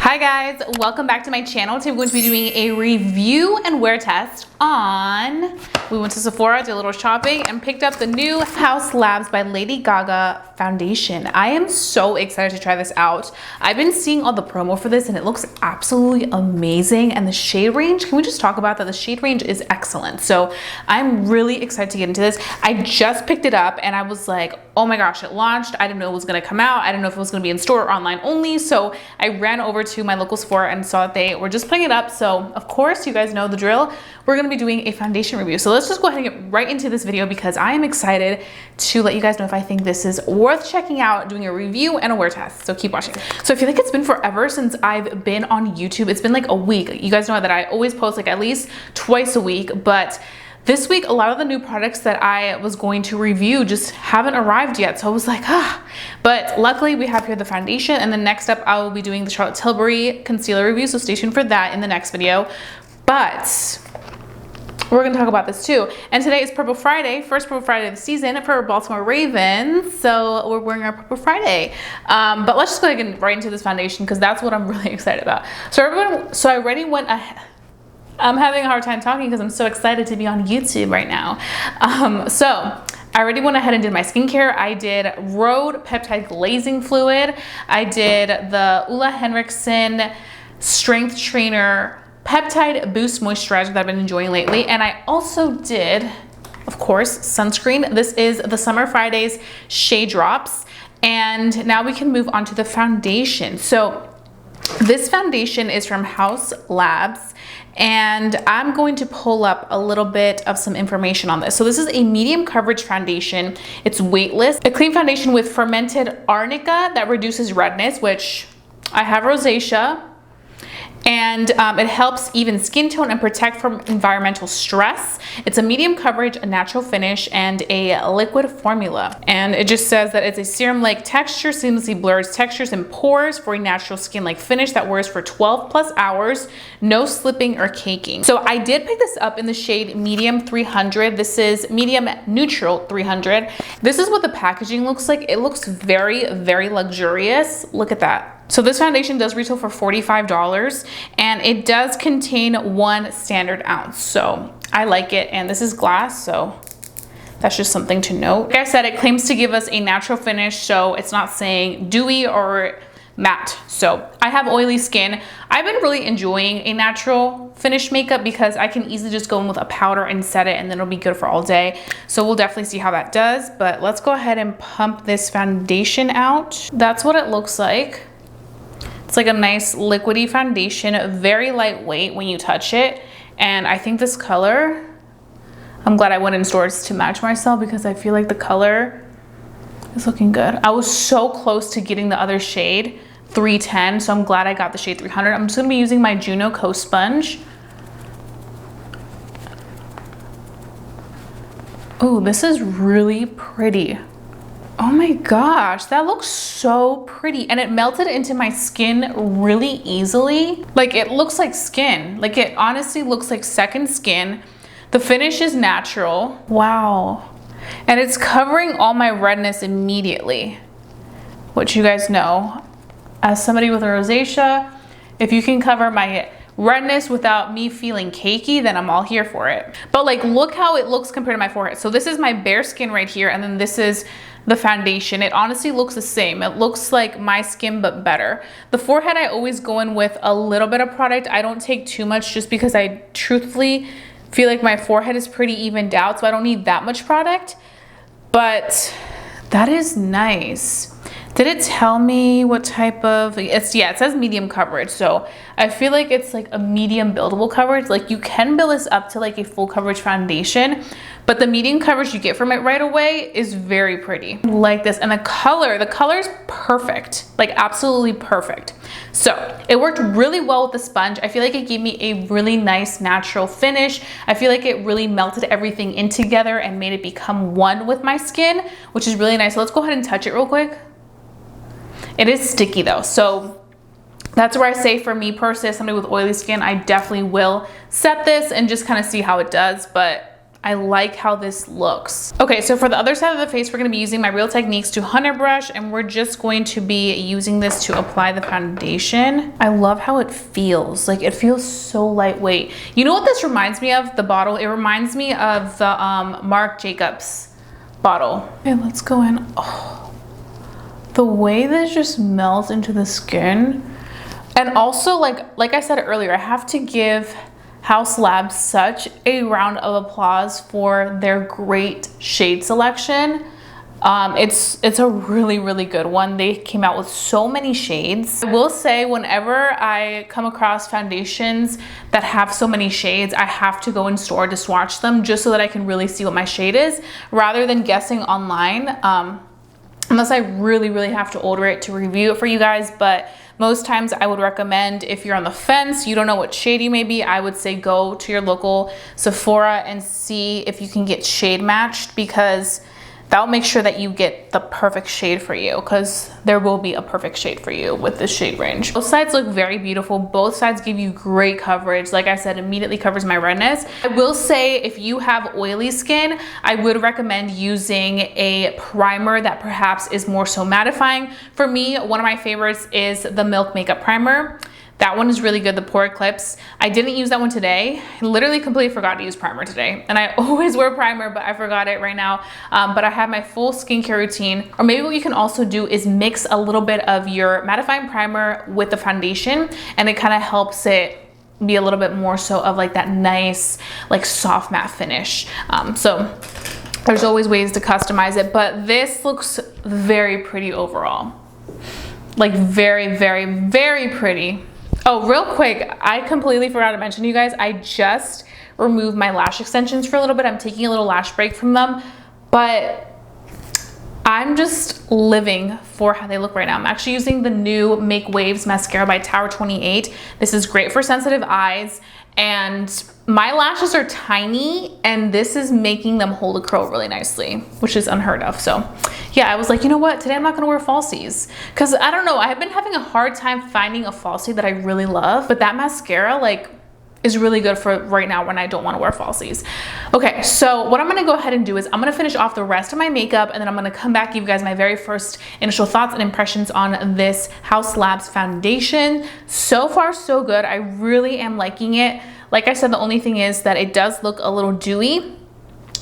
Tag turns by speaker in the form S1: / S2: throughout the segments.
S1: Hi guys, welcome back to my channel. Today we're going to be doing a review and wear test on, we went to Sephora, did a little shopping, and picked up the new Haus Labs by Lady Gaga foundation. I am so excited to try this out. I've been seeing all the promo for this and it looks absolutely amazing. And the shade range, can we just talk about that? The shade range is excellent. So I'm really excited to get into this. I just picked it up and I was like, oh my gosh, it launched. I didn't know it was gonna come out. I didn't know if it was gonna be in store or online only. So I ran over to my local Sephora and saw that they were just putting it up. So of course, you guys know the drill. We're gonna be doing a foundation review. So let's just go ahead and get right into this video because I am excited to let you guys know if I think this is worth checking out, doing a review and a wear test. So keep watching. So I feel like it's been forever since I've been on YouTube. It's been like a week. You guys know that I always post like at least twice a week, but this week, a lot of the new products that I was going to review just haven't arrived yet. So I was like, but luckily we have here the foundation, and then next up I will be doing the Charlotte Tilbury concealer review. So stay tuned for that in the next video. But we're gonna talk about this too. And today is Purple Friday, first Purple Friday of the season for Baltimore Ravens. So we're wearing our Purple Friday. But let's just go ahead and get right into this foundation because that's what I'm really excited about. So I already went ahead. I'm having a hard time talking because I'm so excited to be on YouTube right now. So I already went ahead and did my skincare. I did Rhode Peptide Glazing Fluid. I did the Ulla Henriksen Strength Trainer Peptide Boost Moisturizer that I've been enjoying lately. And I also did, of course, sunscreen. This is the Summer Fridays Shade Drops. And now we can move on to the foundation. So this foundation is from Haus Labs, and I'm going to pull up a little bit of some information on this. So this is a medium coverage foundation. It's weightless, a clean foundation with fermented arnica that reduces redness, which I have rosacea. And it helps even skin tone and protect from environmental stress. It's a medium coverage, a natural finish, and a liquid formula. And it just says that it's a serum-like texture, seamlessly blurs textures and pores for a natural skin-like finish that wears for 12 plus hours, no slipping or caking. So I did pick this up in the shade medium 300. This is medium neutral 300. This is what the packaging looks like. It looks very, very luxurious. Look at that. So this foundation does retail for $45 and it does contain 1 standard ounce. So I like it, and this is glass, so that's just something to note. Like I said, it claims to give us a natural finish, so it's not saying dewy or matte. So I have oily skin. I've been really enjoying a natural finish makeup because I can easily just go in with a powder and set it, and then it'll be good for all day. So we'll definitely see how that does, but let's go ahead and pump this foundation out. That's what it looks like. It's like a nice liquidy foundation, very lightweight when you touch it. And I think this color, I'm glad I went in stores to match myself because I feel like the color is looking good. I was so close to getting the other shade, 310, so I'm glad I got the shade 300. I'm just gonna be using my Juno Coast Sponge. Oh, this is really pretty. Oh my gosh, that looks so pretty, and it melted into my skin really easily. Like, it looks like skin. Like, it honestly looks like second skin. The finish is natural. Wow. And it's covering all my redness immediately, which you guys know. As somebody with rosacea, if you can cover my redness without me feeling cakey, then I'm all here for it. But like, look how it looks compared to my forehead. So this is my bare skin right here, and then this is the foundation. It honestly looks the same. It looks like my skin, but better. The forehead, I always go in with a little bit of product. I don't take too much just because I truthfully feel like my forehead is pretty evened out, so I don't need that much product. But that is nice. Did it tell me what type of, yeah, it says medium coverage. So I feel like it's like a medium buildable coverage. Like, you can build this up to like a full coverage foundation, but the medium coverage you get from it right away is very pretty. Like this, and the color is perfect, like absolutely perfect. So it worked really well with the sponge. I feel like it gave me a really nice natural finish. I feel like it really melted everything in together and made it become one with my skin, which is really nice. So let's go ahead and touch it real quick. It is sticky though, so that's where I say, for me personally, as somebody with oily skin, I definitely will set this and just kind of see how it does. But I like how this looks. Okay, so for the other side of the face, we're gonna be using my Real Techniques 200 brush, and we're just going to be using this to apply the foundation. I love how it feels. Like, it feels so lightweight. You know what this reminds me of, the bottle? It reminds me of the Marc Jacobs bottle. Okay, let's go in. Oh, the way this just melts into the skin. And also, like I said earlier, I have to give Haus Labs such a round of applause for their great shade selection. It's a really, really good one. They came out with so many shades. I will say, whenever I come across foundations that have so many shades, I have to go in store to swatch them just so that I can really see what my shade is, rather than guessing online, unless I really, really have to order it to review it for you guys. But most times I would recommend, if you're on the fence, you don't know what shade you may be, I would say go to your local Sephora and see if you can get shade matched, because that'll make sure that you get the perfect shade for you, because there will be a perfect shade for you with this shade range. Both sides look very beautiful. Both sides give you great coverage. Like I said, immediately covers my redness. I will say, if you have oily skin, I would recommend using a primer that perhaps is more so mattifying. For me, one of my favorites is the Milk Makeup Primer. That one is really good, the Pore Eclipse. I didn't use that one today. I literally completely forgot to use primer today. And I always wear primer, but I forgot it right now. But I have my full skincare routine. Or maybe what you can also do is mix a little bit of your mattifying primer with the foundation, and it kind of helps it be a little bit more so of like that nice, like soft matte finish. So there's always ways to customize it, but this looks very pretty overall. Like very, very, very pretty. Oh, real quick, I completely forgot to mention to you guys, I just removed my lash extensions for a little bit. I'm taking a little lash break from them, but I'm just living for how they look right now. I'm actually using the new Make Waves mascara by Tower 28. This is great for sensitive eyes, and my lashes are tiny, and this is making them hold a curl really nicely, which is unheard of. So yeah, I was like, you know what? Today I'm not gonna wear falsies, because I don't know, I have been having a hard time finding a falsie that I really love, but that mascara like is really good for right now when I don't want to wear falsies. Okay, so what I'm gonna go ahead and do is I'm gonna finish off the rest of my makeup, and then I'm gonna come back, give you guys my very first initial thoughts and impressions on this Haus Labs foundation. So far, so good. I really am liking it. Like I said, the only thing is that it does look a little dewy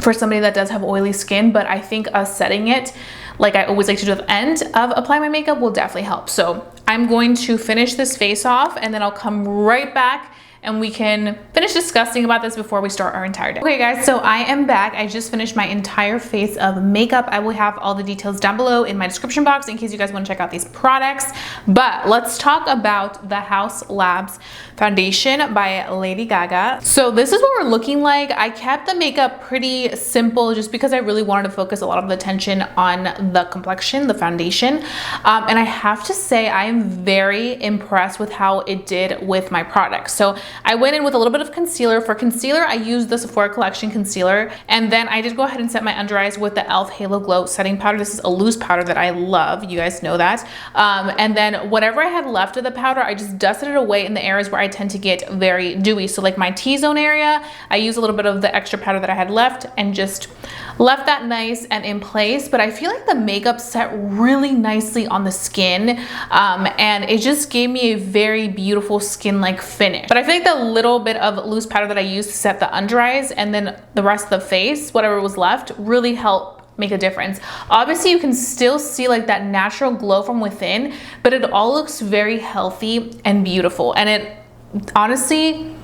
S1: for somebody that does have oily skin, but I think us setting it, like I always like to do at the end of applying my makeup, will definitely help. So I'm going to finish this face off, and then I'll come right back and we can finish discussing about this before we start our entire day. Okay guys, so I am back. I just finished my entire face of makeup. I will have all the details down below in my description box in case you guys want to check out these products. But let's talk about the Haus Labs foundation by Lady Gaga. So this is what we're looking like. I kept the makeup pretty simple just because I really wanted to focus a lot of the attention on the complexion, the foundation. And I have to say, I am very impressed with how it did with my products. So I went in with a little bit of concealer. For concealer, I used the Sephora Collection concealer, and then I did go ahead and set my under eyes with the e.l.f. Halo Glow setting powder. This is a loose powder that I love. You guys know that. And then whatever I had left of the powder, I just dusted it away in the areas where I tend to get very dewy. So like my T-zone area, I used a little bit of the extra powder that I had left and just left that nice and in place. But I feel like the makeup set really nicely on the skin, and it just gave me a very beautiful skin-like finish. But I feel like the little bit of loose powder that I used to set the under eyes and then the rest of the face, whatever was left, really helped make a difference. Obviously, you can still see like that natural glow from within, but it all looks very healthy and beautiful. And it honestly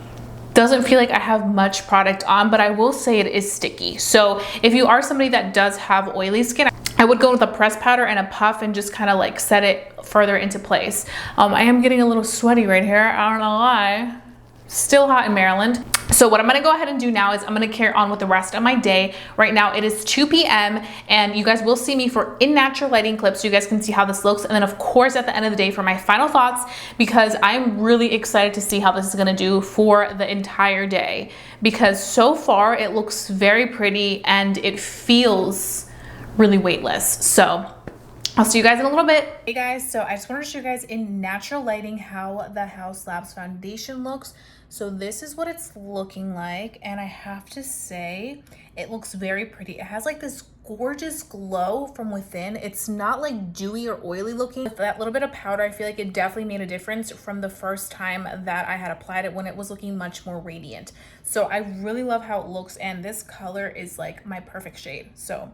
S1: doesn't feel like I have much product on, but I will say it is sticky. So if you are somebody that does have oily skin, I would go with a pressed powder and a puff and just kind of like set it further into place. I am getting a little sweaty right here. I don't know why. Still hot in Maryland. So what I'm gonna go ahead and do now is I'm gonna carry on with the rest of my day. Right now it is 2 p.m. and you guys will see me for in natural lighting clips so you guys can see how this looks. And then of course at the end of the day for my final thoughts, because I'm really excited to see how this is gonna do for the entire day. Because so far it looks very pretty and it feels really weightless. So I'll see you guys in a little bit. Hey guys, so I just wanted to show you guys in natural lighting how the Haus Labs foundation looks. So this is what it's looking like, and I have to say it looks very pretty. It has like this gorgeous glow from within. It's not like dewy or oily looking. With that little bit of powder, I feel like it definitely made a difference from the first time that I had applied it, when it was looking much more radiant. So I really love how it looks, and this color is like my perfect shade. So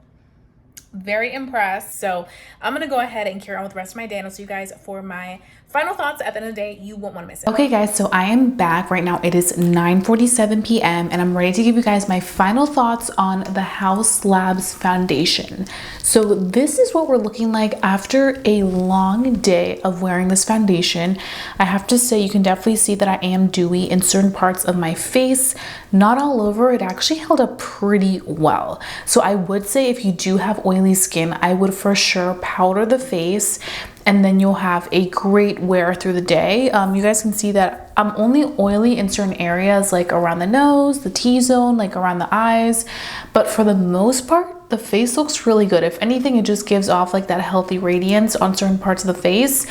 S1: very impressed. So I'm gonna go ahead and carry on with the rest of my day, and I'll see you guys for my final thoughts at the end of the day. You won't want to miss it. Okay guys, so I am back right now. It is 9:47 p.m. and I'm ready to give you guys my final thoughts on the Haus Labs foundation. So this is what we're looking like after a long day of wearing this foundation. I have to say, you can definitely see that I am dewy in certain parts of my face, not all over. It actually held up pretty well. So I would say if you do have oily skin, I would for sure powder the face, and then you'll have a great wear through the day. You guys can see that I'm only oily in certain areas, like around the nose, the T-zone, like around the eyes. But for the most part, the face looks really good. If anything, it just gives off like that healthy radiance on certain parts of the face.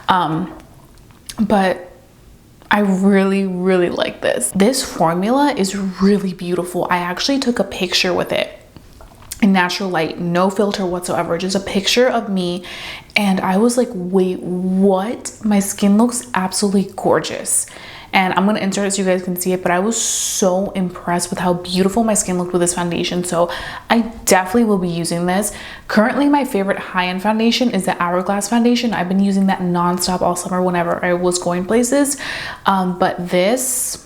S1: But I really, really like this. This formula is really beautiful. I actually took a picture with it in natural light, no filter whatsoever, just a picture of me, and I was like, wait, what? My skin looks absolutely gorgeous. And I'm gonna insert it so you guys can see it, but I was so impressed with how beautiful my skin looked with this foundation. So I definitely will be using this. Currently, my favorite high-end foundation is the Hourglass foundation. I've been using that nonstop all summer whenever I was going places. But this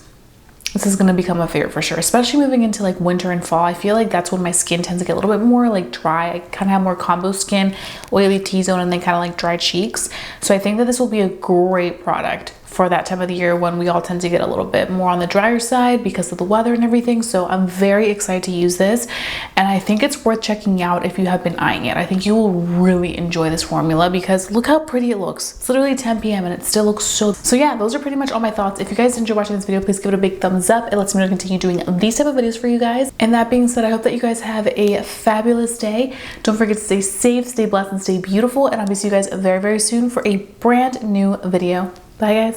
S1: is gonna become a favorite for sure, especially moving into like winter and fall. I feel like that's when my skin tends to get a little bit more like dry. I kind of have more combo skin, oily T-zone, and then kind of like dry cheeks. So I think that this will be a great product for that time of the year when we all tend to get a little bit more on the drier side because of the weather and everything. So I'm very excited to use this, and I think it's worth checking out if you have been eyeing it. I think you will really enjoy this formula because look how pretty it looks. It's literally 10 p.m. and it still looks so yeah, those are pretty much all my thoughts. If you guys enjoyed watching this video, please give it a big thumbs up. It lets me know to continue doing these type of videos for you guys. And that being said, I hope that you guys have a fabulous day. Don't forget to stay safe, stay blessed, and stay beautiful, and I'll be seeing you guys very, very soon for a brand new video. Bye guys.